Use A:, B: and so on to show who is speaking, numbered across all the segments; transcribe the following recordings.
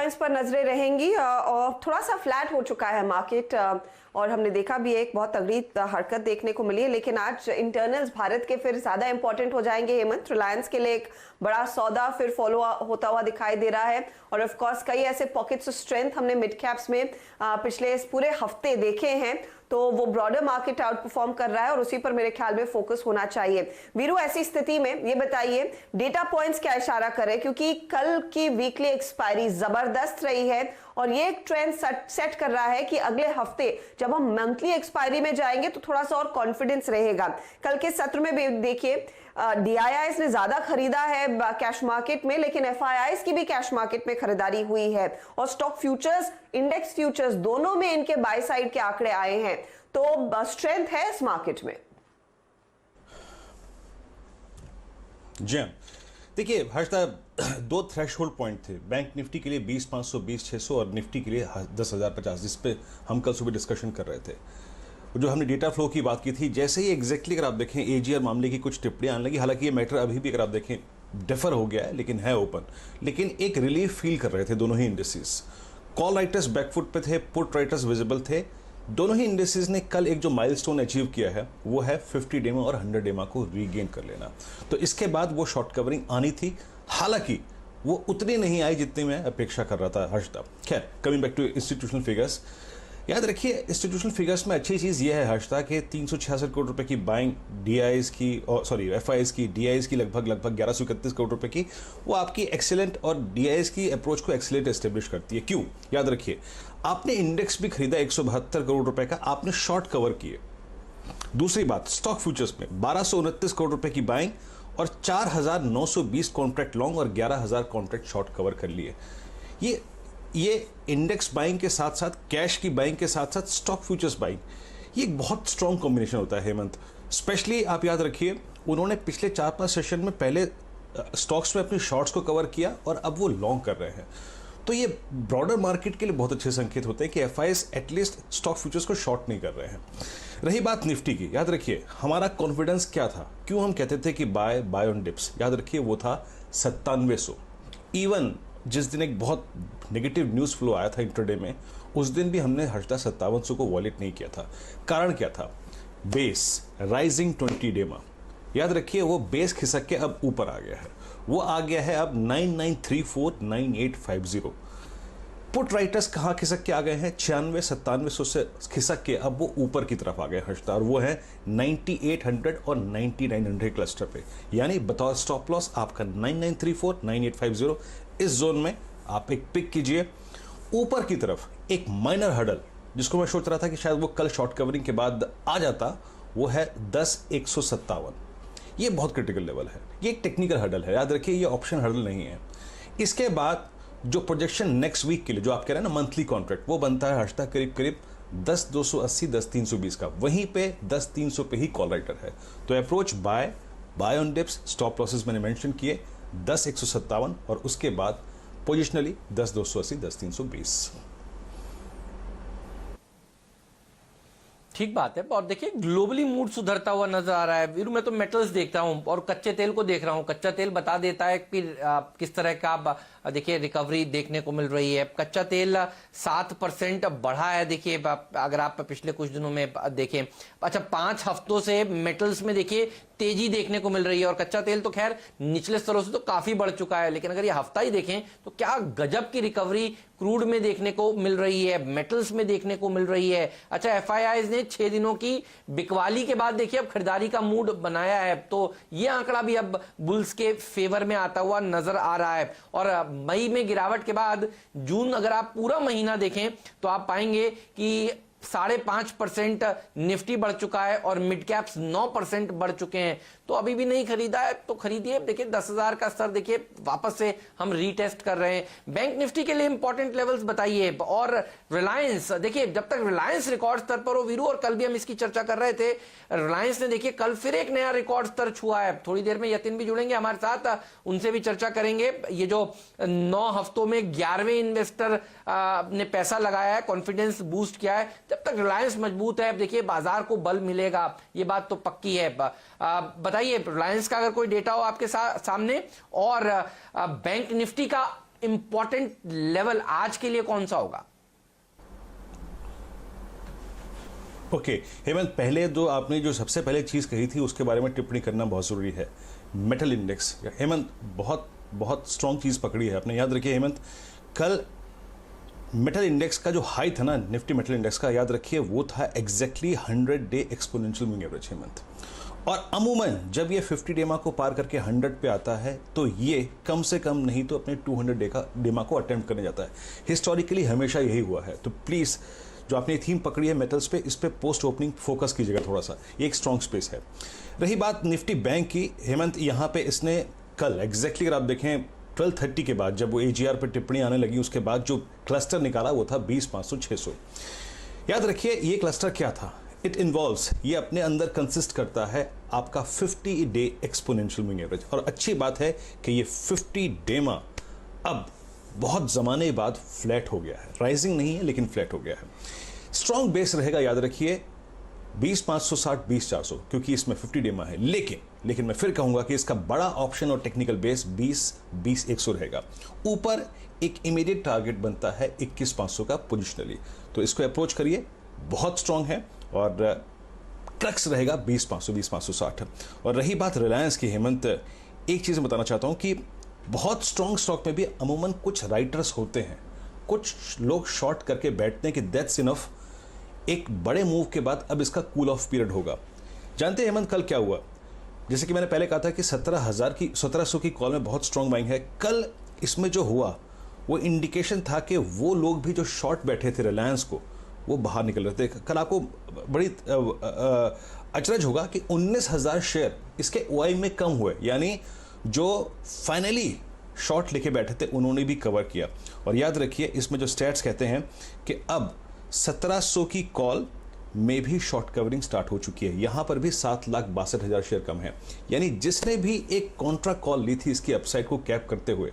A: Points पर नजरें रहेंगी और थोड़ा सा फ्लैट हो चुका है मार्केट और हमने देखा भी एक बहुत तगड़ी हरकत देखने को मिली है, लेकिन आज इंटरनल्स भारत के फिर ज्यादा इंपॉर्टेंट हो जाएंगे। हेमंत, रिलायंस के लिए एक बड़ा सौदा फिर फॉलो होता हुआ दिखाई दे रहा है और ऑफ कोर्स कई ऐसे पॉकेट्स ऑफ स्ट्रेंथ हमने मिड कैप्स में पिछले इस पूरे हफ्ते देखे हैं, तो वो ब्रॉडर मार्केट आउट परफॉर्म कर रहा है और उसी पर मेरे ख्याल में फोकस होना चाहिए। वीरू, ऐसी स्थिति में ये बताइए डेटा पॉइंट्स क्या इशारा करें, क्योंकि कल की वीकली एक्सपायरी जबरदस्त रही है और ये एक ट्रेंड सेट कर रहा है कि अगले हफ्ते जब हम मंथली एक्सपायरी में जाएंगे तो थोड़ा सा और कॉन्फिडेंस रहेगा। कल के सत्र में भी देखिए डीआईआईस ने ज्यादा खरीदा है कैश मार्केट में, लेकिन एफआईआईस की भी कैश मार्केट में खरीदारी हुई है और स्टॉक फ्यूचर्स, इंडेक्स फ्यूचर्स दोनों में इनके बाय साइड के आंकड़े आए हैं, तो स्ट्रेंथ है इस मार्केट में।
B: जी देखिए हर्षदा, दो थ्रेशहोल्ड पॉइंट थे बैंक निफ्टी के लिए 20,500, 20,600 और निफ्टी के लिए 10,050, जिस पे हम कल सुबह डिस्कशन कर रहे थे। जो हमने डेटा फ्लो की बात की थी, जैसे ही एग्जैक्टली अगर आप देखें एजीआर मामले की कुछ टिप्पणियां आने लगी, हालांकि ये मैटर अभी भी अगर आप देखें डिफर हो गया है लेकिन है ओपन, लेकिन एक रिलीफ फील कर रहे थे दोनों ही इंडेसेस। कॉल राइटर्स बैकफुट पे थे, पुट राइटर्स विजिबल थे। दोनों ही इंडेसेस ने कल एक जो माइलस्टोन अचीव किया है वो है 50 डेमा और 100 डेमा को रीगेन कर लेना। तो इसके बाद वो शॉर्ट कवरिंग आनी थी, हालांकि वो उतनी नहीं आई जितनी मैं अपेक्षा कर रहा था हर्षदा। खैर, coming back to institutional figures, याद रखिए इंस्टीट्यूशनल फिगर्स में अच्छी चीज़ यह है हर्षदा कि 366 करोड़ रुपए की बाइंग डीआईएस की और एफआईएस की, डीआईएस की लगभग 1131 करोड़ रुपए की, वो आपकी एक्सीलेंट और डीआईएस की अप्रोच को एक्सीलेंट एस्टेब्लिश करती है। क्यों? याद रखिए आपने इंडेक्स भी खरीदा 172 करोड़ रुपए का, आपने शॉर्ट कवर किए। दूसरी बात, स्टॉक फ्यूचर्स में 1229 करोड़ रुपए की बाइंग और 4,920 कॉन्ट्रैक्ट लॉन्ग और 11,000 कॉन्ट्रैक्ट शॉर्ट कवर कर लिए। ये इंडेक्स बाइंग के साथ साथ, कैश की बाइंग के साथ साथ स्टॉक फ्यूचर्स बाइंग, ये एक बहुत स्ट्रॉन्ग कॉम्बिनेशन होता है हेमंत। स्पेशली आप याद रखिए उन्होंने पिछले 4-5 सेशन में पहले स्टॉक्स में अपनी शॉर्ट्स को कवर किया और अब वो लॉन्ग कर रहे हैं, तो ये ब्रॉडर मार्केट के लिए बहुत अच्छे संकेत होते हैं कि एफआईएस एटलीस्ट स्टॉक फ्यूचर्स को शॉर्ट नहीं कर रहे हैं। रही बात निफ्टी की, याद रखिए हमारा कॉन्फिडेंस क्या था, क्यों हम कहते थे कि बाय ऑन डिप्स, याद रखिए वो था 9700। इवन जिस दिन एक बहुत नेगेटिव न्यूज़ फ्लो आया था इंट्राडे में, उस दिन भी हमने हर्षदा 5700 को वॉलेट नहीं किया था। कारण क्या था? बेस राइजिंग 20 डेमा, याद रखिए वो बेस खिसक के अब ऊपर आ गया है, वो आ गया है अब 99349850। पुट राइटर्स कहाँ खिसक के आ गए हैं? 96-9700 से खिसक के अब वो ऊपर की तरफ आ गए हर्षदा, और वो है 9800 और 9900 क्लस्टर पे, यानी बतौर स्टॉप लॉस आपका 99349850। इस जोन में आप एक पिक कीजिए। ऊपर की तरफ एक माइनर हर्डल जिसको मैं सोच रहा था कि शायद वो कल शॉर्ट कवरिंग के बाद आ जाता, वो है 10,157। ये बहुत क्रिटिकल लेवल है, ये एक टेक्निकल हर्डल है, याद रखिए ये ऑप्शन हर्डल नहीं है। इसके बाद जो प्रोजेक्शन नेक्स्ट वीक के लिए जो आप कह रहे हैं ना मंथली कॉन्ट्रैक्ट, वो बनता है हर्षदा करीब 10,280, 10,320 का, वहीं पे 10,300 पे ही कॉल राइटर है। तो approach by on dips, stop losses मैंने मेंशन किए 10,157 और उसके बाद पोजिशनली 10,280, 10,320।
C: ठीक बात है। और देखिए ग्लोबली मूड सुधरता हुआ नजर आ रहा है वीरू। मैं तो मेटल्स देखता हूं और कच्चे तेल को देख रहा हूं। कच्चा तेल बता देता है कि किस तरह का देखिए रिकवरी देखने को मिल रही है। कच्चा तेल 7% बढ़ा है। देखिए अगर आप पिछले कुछ दिनों में देखें, अच्छा 5 हफ्तों से मेटल्स में देखिए तेजी देखने को मिल रही है। और कच्चा तेल तो खैर निचले स्तरों से तो काफी बढ़ चुका है, लेकिन अगर ये हफ्ता ही देखें तो क्या गजब की रिकवरी क्रूड में देखने को मिल रही है, मेटल्स में देखने को मिल रही है। अच्छा एफआईआईज ने 6 दिनों की बिकवाली के बाद देखिए अब खरीदारी का मूड बनाया है, तो ये आंकड़ा भी अब बुल्स के फेवर में आता हुआ नजर आ रहा है। और मई में गिरावट के बाद जून अगर आप पूरा महीना देखें तो आप पाएंगे कि 5.5% निफ्टी बढ़ चुका है और मिड कैप्स 9% बढ़ चुके हैं। तो अभी भी नहीं खरीदा है तो खरीदिए। देखिए 10,000 का स्तर देखिए वापस से हम रीटेस्ट कर रहे हैं। बैंक निफ्टी के लिए इंपॉर्टेंट लेवल्स बताइए। और रिलायंस देखिए, जब तक रिलायंस रिकॉर्ड स्तर पर हो वीरू, और कल भी हम इसकी चर्चा कर रहे थे, रिलायंस ने देखिए कल फिर एक नया रिकॉर्ड स्तर छुआ है। थोड़ी देर में यतिन भी जुड़ेंगे हमारे साथ, उनसे भी चर्चा करेंगे। ये जो 9 हफ्तों में 11वें इन्वेस्टर ने पैसा लगाया है, कॉन्फिडेंस बूस्ट किया है, जब तक रिलायंस मजबूत है देखिए बाजार को बल मिलेगा, ये बात तो पक्की है। बताइए रिलायंस का अगर कोई डेटा हो आपके सामने, और बैंक निफ्टी का इंपॉर्टेंट लेवल आज के लिए कौन सा होगा?
B: ओके हेमंत, पहले जो आपने जो सबसे पहले चीज कही थी उसके बारे में टिप्पणी करना बहुत जरूरी है। मेटल इंडेक्स, हेमंत बहुत बहुत स्ट्रांग चीज पकड़ी है आपने। याद रखिए हेमंत, कल मेटल इंडेक्स का जो हाई था ना, निफ्टी मेटल इंडेक्स का, याद रखिए वो था exactly 100 day exponential moving average Hemant. और अमूमन जब ये 50 डेमा को पार करके 100 पे आता है तो ये कम से कम नहीं तो अपने 200 डेमा को अटेम्प्ट करने जाता है। हिस्टोरिकली हमेशा यही हुआ है। तो प्लीज जो आपने थीम पकड़ी है मेटल्स पे, इस पे पोस्ट ओपनिंग फोकस कीजिएगा थोड़ा सा, ये एक स्ट्रॉन्ग स्पेस है। रही बात निफ्टी बैंक की हेमंत, यहाँ पे इसने कल एग्जैक्टली अगर आप देखें 12:30 के बाद जब वो एजीआर पे टिप्पणी आने लगी उसके बाद जो क्लस्टर निकाला वो था 20,500-600। याद रखिए ये क्लस्टर क्या था, इट इन्वॉल्व्स, ये अपने अंदर कंसिस्ट करता है आपका 50 डे एक्सपोनेंशियल मूविंग एवरेज। और अच्छी बात है कि ये 50 डेमा अब बहुत जमाने बाद फ्लैट हो गया है, राइजिंग नहीं है लेकिन फ्लैट हो गया है। स्ट्रॉन्ग बेस रहेगा, याद रखिए 20,560 20,400, क्योंकि इसमें 50 डेमा है। लेकिन मैं फिर कहूंगा कि इसका बड़ा ऑप्शन और टेक्निकल बेस 20,100 रहेगा। ऊपर एक इमीडिएट टारगेट बनता है 21,500 का पोजिशनली, तो इसको अप्रोच करिए, बहुत स्ट्रॉन्ग है। और क्रक्स रहेगा 20,500 20,560। और रही बात रिलायंस की हेमंत, एक चीज बताना चाहता हूं कि बहुत स्ट्रॉन्ग स्टॉक में भी अमूमन कुछ राइटर्स होते हैं, कुछ लोग शॉर्ट करके बैठते हैं कि दैट्स इनफ, एक बड़े मूव के बाद अब इसका कूल ऑफ पीरियड होगा। जानते हैं हेमंत कल क्या हुआ? जैसे कि मैंने पहले कहा था कि 1700 की कॉल में बहुत स्ट्रॉन्ग बाइंग है। कल इसमें जो हुआ वो इंडिकेशन था कि वो लोग भी जो शॉर्ट बैठे थे रिलायंस को, वो बाहर निकल रहे थे। कल आपको बड़ी अचरज होगा कि 19,000 शेयर इसके ओआई में कम हुए, यानी जो फाइनली शॉर्ट लेके बैठे थे उन्होंने भी कवर किया। और याद रखिए इसमें जो स्टैट्स कहते हैं कि अब 1700 की कॉल में भी शॉर्ट कवरिंग स्टार्ट हो चुकी है। यहां पर भी 7,62,000 शेयर कम है, यानी जिसने भी एक कॉन्ट्रा कॉल ली थी इसकी अपसाइड को कैप करते हुए,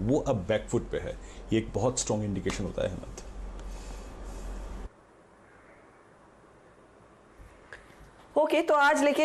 B: वो अब बैकफुट पे है। ये एक बहुत स्ट्रॉन्ग इंडिकेशन होता है हेमंत।
A: ओके, तो आज लेकिन